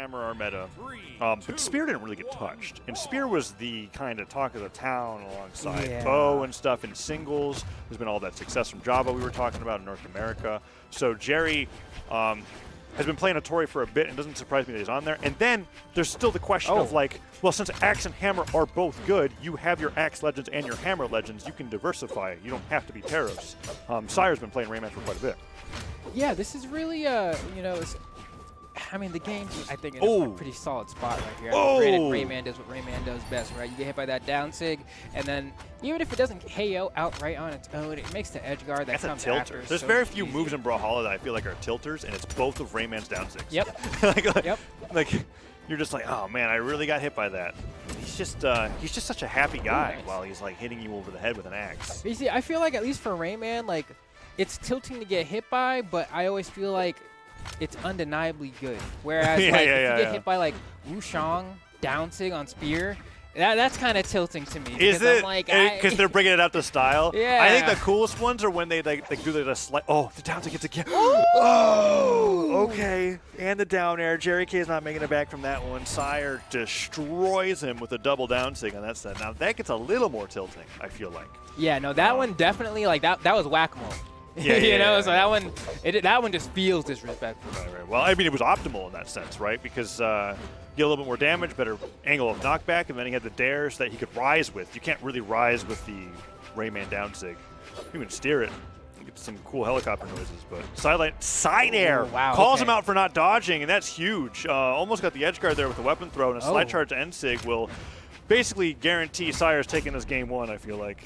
Hammer are meta. But Spear didn't really get touched. And Spear was the kind of talk of the town alongside Bo and stuff in singles. There's been all that success from Java we were talking about in North America. So Jerry has been playing a Tori for a bit, and it doesn't surprise me that he's on there. And then there's still the question of like, well, since Axe and Hammer are both good, you have your Axe Legends and your Hammer Legends. You can diversify. You don't have to be Taros. Sire's been playing Rayman for quite a bit. Yeah, this is really, you know, I mean, the game's, I think, in a pretty solid spot right here. I mean, granted, Rayman does what Rayman does best, right? You get hit by that down sig, and then even if it doesn't KO outright on its own, it makes the edge guard that comes after. There's very few moves in Brawlhalla that I feel like are tilters, and it's both of Rayman's down sigs. Yep. like, you're just like, oh man, I really got hit by that. He's just such a happy guy while he's like hitting you over the head with an axe. You see, I feel like at least for Rayman, like, it's tilting to get hit by, but I always feel like it's undeniably good. Whereas, if you get hit by, like, Wushang, downsig on Spear, that's kind of tilting to me. Is it? Because they're bringing it up to style? Yeah. I think the coolest ones are when they do the slight. Oh, the downsig gets again. Oh, okay. And the down air. JerryK is not making it back from that one. Sire destroys him with a double downsig on that set. Now, that gets a little more tilting, I feel like. Yeah, no, that one definitely, like, that was whack-a-mole. So that one just feels disrespectful. Right. Well, I mean, it was optimal in that sense, right? Because you get a little bit more damage, better angle of knockback, and then he had the dares that he could rise with. You can't really rise with the Rayman down sig. You can steer it. You get some cool helicopter noises, but side air calls him out for not dodging, and that's huge. Almost got the edge guard there with the weapon throw, and a slide charge end sig will basically guarantee Sire's taking this game one, I feel like.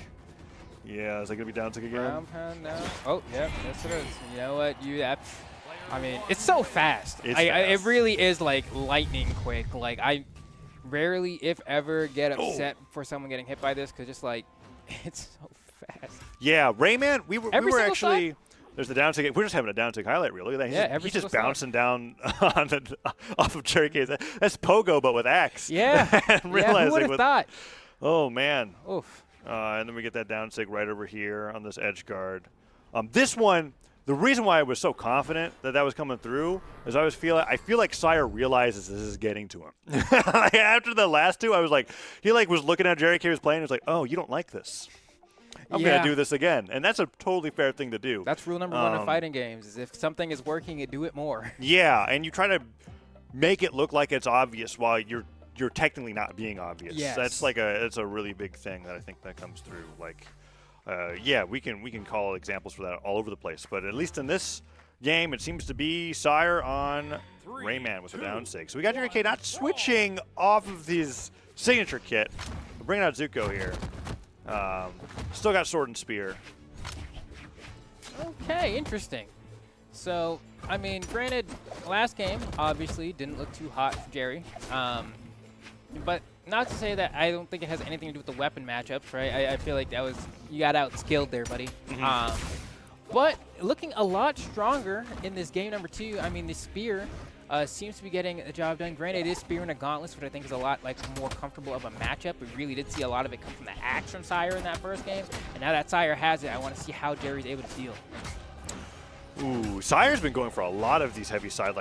Yeah, is that going to be down tick again? No. Oh, yeah, yes it is. You know what? I mean, it's so fast. It really is like lightning quick. Like, I rarely, if ever, get upset for someone getting hit by this because just like, it's so fast. Yeah, Rayman, we were actually... There's the down tick. We're just having a down tick highlight reel. Look at that. He's just bouncing down off of JerryK. That's Pogo, but with Axe. Yeah. Who would have thought? Oh, man. Oof. And then we get that down sig right over here on this edge guard. This one, the reason why I was so confident that was coming through is I feel like Sire realizes this is getting to him. Like after the last two, I was like, he like was looking at JerryK was playing. He was like, oh, you don't like this. I'm going to do this again. And that's a totally fair thing to do. That's rule number one in fighting games is if something is working, you do it more. Yeah, and you try to make it look like it's obvious while you're technically not being obvious. Yes. That's a really big thing that I think that comes through. Like, yeah, we can call examples for that all over the place, but at least in this game, it seems to be Sire on Rayman with a down sig. So we got JerryK not switching off of his signature kit. We're bringing out Zuko here. Still got Sword and Spear. Okay, interesting. So, I mean, granted, last game obviously didn't look too hot for Jerry. But not to say that I don't think it has anything to do with the weapon matchups, right? I feel like you got outskilled there, buddy. But looking a lot stronger in this game number 2. I mean, the Spear seems to be getting the job done. Granted, it is Spear and a Gauntlet, which I think is a lot more comfortable of a matchup. We really did see a lot of it come from the Axe from Sire in that first game. And now that Sire has it, I want to see how Jerry's able to deal. Ooh, Sire's been going for a lot of these heavy side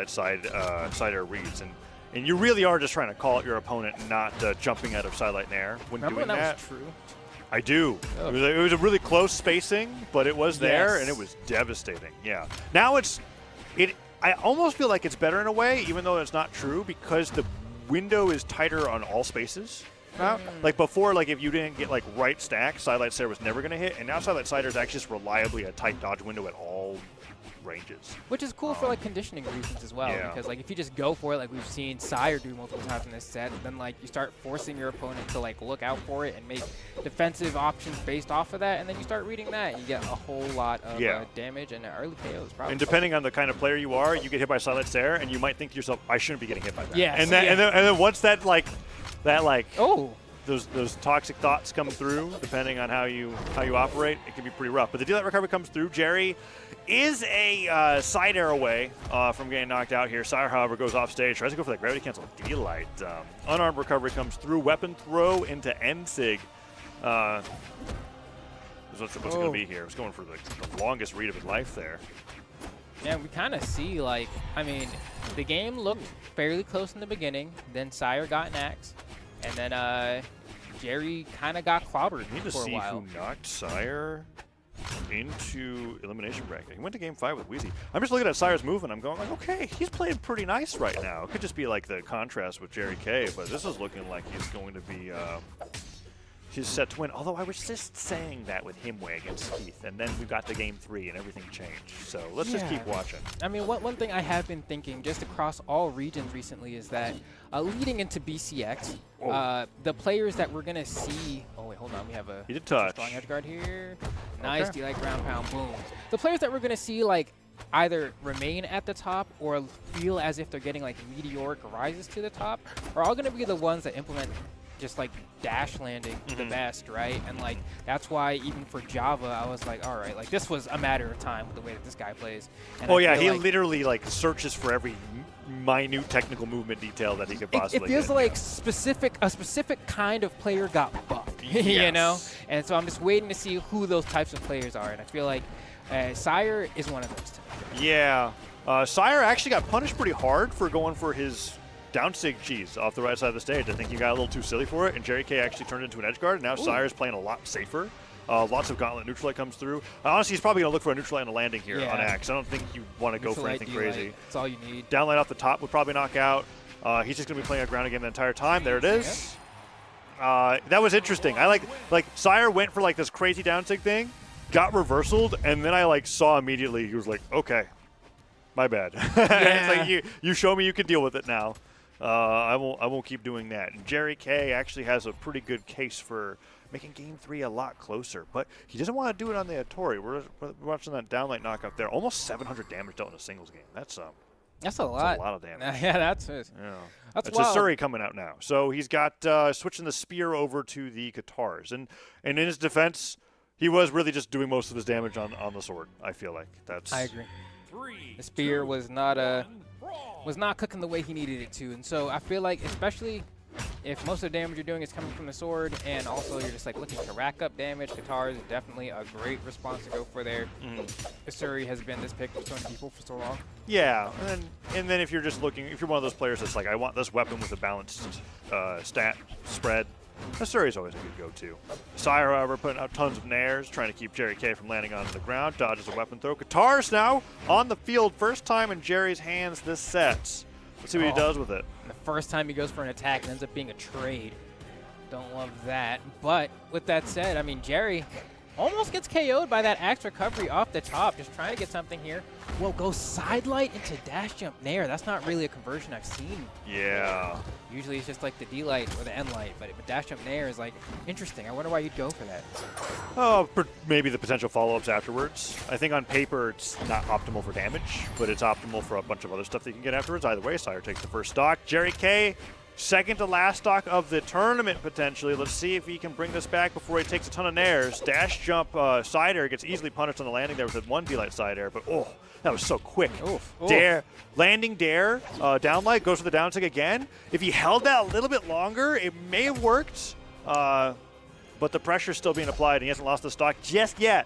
air reads, and you really are just trying to call out your opponent, not jumping out of sidelight and air when doing that. That was true? I do. Oh. It was a really close spacing, but it was there, and it was devastating. Yeah. Now I almost feel like it's better in a way, even though it's not true, because the window is tighter on all spaces. Like before, like if you didn't get like right stack, sidelight Sire was never going to hit, and now sidelight Sire is actually just reliably a tight dodge window at all ranges. Which is cool for like conditioning reasons as well, because like if you just go for it, like we've seen Sire do multiple times in this set, then like you start forcing your opponent to like look out for it and make defensive options based off of that, and then you start reading that, and you get a whole lot of damage and early KOs. Probably. And depending on the kind of player you are, you get hit by sidelight Sire, and you might think to yourself, I shouldn't be getting hit by that. Yes, and then once that those toxic thoughts come through, depending on how you operate, it can be pretty rough. But the D-Light recovery comes through. Jerry is a side air away from getting knocked out here. Sire, however, goes off stage, tries to go for that gravity cancel D-Light. Unarmed recovery comes through. Weapon throw into N-Sig. What's it going to be here? He's going for the longest read of his life there. Yeah, we kind of see, like, I mean, the game looked fairly close in the beginning. Then Sire got an axe. And then Jerry kind of got clobbered I need to for a see while. who knocked Sire into elimination bracket. He went to game 5 with Wheezy. I'm just looking at Sire's move and I'm going like, okay, he's playing pretty nice right now. It could just be like the contrast with JerryK, but this is looking like he's going to be he's set to win. Although I was just saying that with him way against Keith, and then we got to game 3 and everything changed. So let's just keep watching. I mean, one thing I have been thinking just across all regions recently is that leading into BCX, the players that we're gonna see. Oh wait, hold on. We have a He did touch. strong edge guard here. Nice, D-like ground pound, boom. The players that we're gonna see like either remain at the top or feel as if they're getting like meteoric rises to the top are all gonna be the ones that implement just like dash landing the best, right? And like that's why even for Java, I was like, all right, like this was a matter of time with the way that this guy plays. And Oh I yeah, feel he like literally like searches for every minute technical movement detail that he could possibly it feels get. like a specific kind of player got buffed, you know? And so I'm just waiting to see who those types of players are. And I feel like Sire is one of those to me. Yeah. Sire actually got punished pretty hard for going for his down sig cheese off the right side of the stage. I think he got a little too silly for it, and JerryK actually turned into an edge guard. Now Sire's playing a lot safer. Lots of gauntlet neutral light comes through. Honestly, he's probably going to look for a neutral light and a landing here on Axe. I don't think you want to go for anything crazy. That's all you need. Down light off the top would probably knock out. He's just going to be playing a ground game the entire time. There it is. That was interesting. I like Sire went for like this crazy down sig thing, got reversaled, and then I like saw immediately he was like, okay, my bad. It's like you show me you can deal with it now. I won't keep doing that. And JerryK actually has a pretty good case for making game 3 a lot closer, but he doesn't want to do it on the Atori. We're watching that downlight knockout there. Almost 700 damage dealt in a singles game. That's a lot. That's a lot of damage. Yeah, that's it. Yeah. That's It's wild. a Sire coming out now. So he's got switching the spear over to the Katars. And in his defense, he was really just doing most of his damage on the sword, I feel like. I agree. The spear was not cooking the way he needed it to. And so I feel like, especially if most of the damage you're doing is coming from the sword, and also you're just like looking to rack up damage, Katars is definitely a great response to go for there. Sire has been this pick for so many people for so long. Yeah, and then if you're just looking, if you're one of those players that's like, I want this weapon with a balanced stat spread, Sire is always a good go-to. Sire, however, putting out tons of nairs, trying to keep JerryK from landing onto the ground, dodges a weapon throw. Katars now on the field, first time in Jerry's hands this set. Let's see what he does with it. And the first time he goes for an attack, it ends up being a trade. Don't love that. But with that said, I mean, Jerry almost gets KO'd by that axe recovery off the top, just trying to get something here. Whoa, goes side light into dash jump nair. That's not really a conversion I've seen. Yeah. Usually it's just like the D light or the N light, but dash jump nair is like interesting. I wonder why you'd go for that. Oh, maybe the potential follow-ups afterwards. I think on paper it's not optimal for damage, but it's optimal for a bunch of other stuff that you can get afterwards. Either way, Sire takes the first stock. JerryK, second to last stock of the tournament potentially. Let's see if he can bring this back before he takes a ton of nairs. Dash jump side air gets easily punished on the landing there with that one D-light side air, but oh, that was so quick. Oof. Dare, landing dare, down light, goes for the down tick again. If he held that a little bit longer, it may have worked, but the pressure's still being applied and he hasn't lost the stock just yet.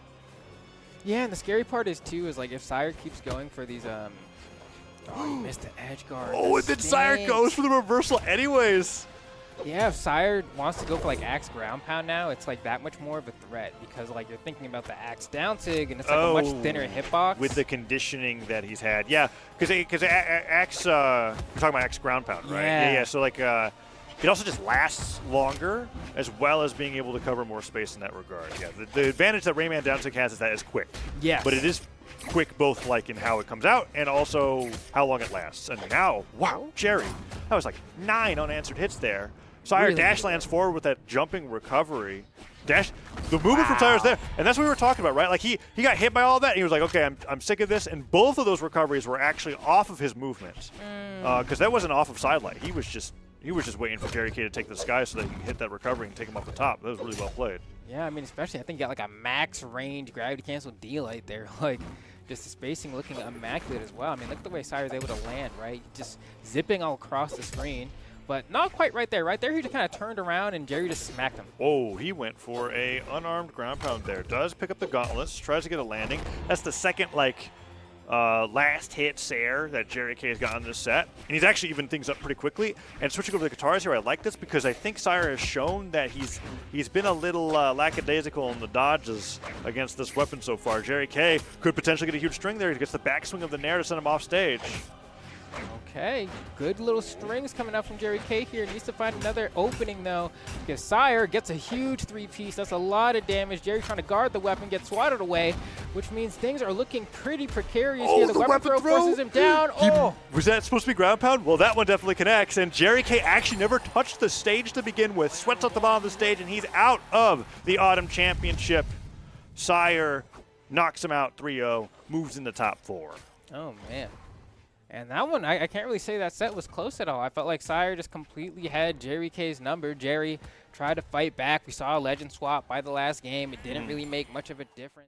Yeah, and the scary part is too, is like if Sire keeps going for these, oh, he missed the edge guard. Oh, and then Sire goes for the reversal anyways. Yeah, if Sire wants to go for like axe ground pound now, it's like that much more of a threat because like you're thinking about the axe down sig and it's like a much thinner hitbox. With the conditioning that he's had. Yeah, because axe, you're talking about axe ground pound, right? Yeah. So like it also just lasts longer as well as being able to cover more space in that regard. Yeah, the advantage that Rayman down sig has is that it's quick. Yes. But it is quick both like in how it comes out and also how long it lasts. And now, wow, Jerry, that was like 9 unanswered hits there. Sire really dash lands forward with that jumping recovery. Dash, the movement from Sire's there, and that's what we were talking about, right? Like he got hit by all of that, and he was like, okay, I'm sick of this, and both of those recoveries were actually off of his movement, because that wasn't off of sidelight. He was just waiting for JerryK to take the sky so that he can hit that recovery and take him off the top. That was really well played. Yeah, I mean, especially I think you got like a max range gravity cancel D-light there, like. Just the spacing looking immaculate as well. I mean, look at the way Sire's able to land, right? Just zipping all across the screen. But not quite right there. Right there, he just kind of turned around, and Jerry just smacked him. Oh, he went for a unarmed ground pound there. Does pick up the gauntlets, tries to get a landing. That's the second, like, last hit Sire that JerryK has gotten this set. And he's actually evened things up pretty quickly. And switching over to the guitars here, I like this because I think Sire has shown that he's been a little lackadaisical in the dodges against this weapon so far. JerryK could potentially get a huge string there. He gets the backswing of the Nair to send him off stage. Okay, good little strings coming out from JerryK here. Needs to find another opening though, because Sire gets a huge 3-piece. That's a lot of damage. Jerry trying to guard the weapon, gets swatted away, which means things are looking pretty precarious here. The weapon throw forces him down. Was that supposed to be ground pound? Well, that one definitely connects, and JerryK actually never touched the stage to begin with. Sweats at the bottom of the stage, and he's out of the Autumn Championship. Sire knocks him out 3-0, moves in the top 4. Oh, man. And that one, I can't really say that set was close at all. I felt like Sire just completely had JerryK's number. Jerry tried to fight back. We saw a legend swap by the last game. It didn't really make much of a difference.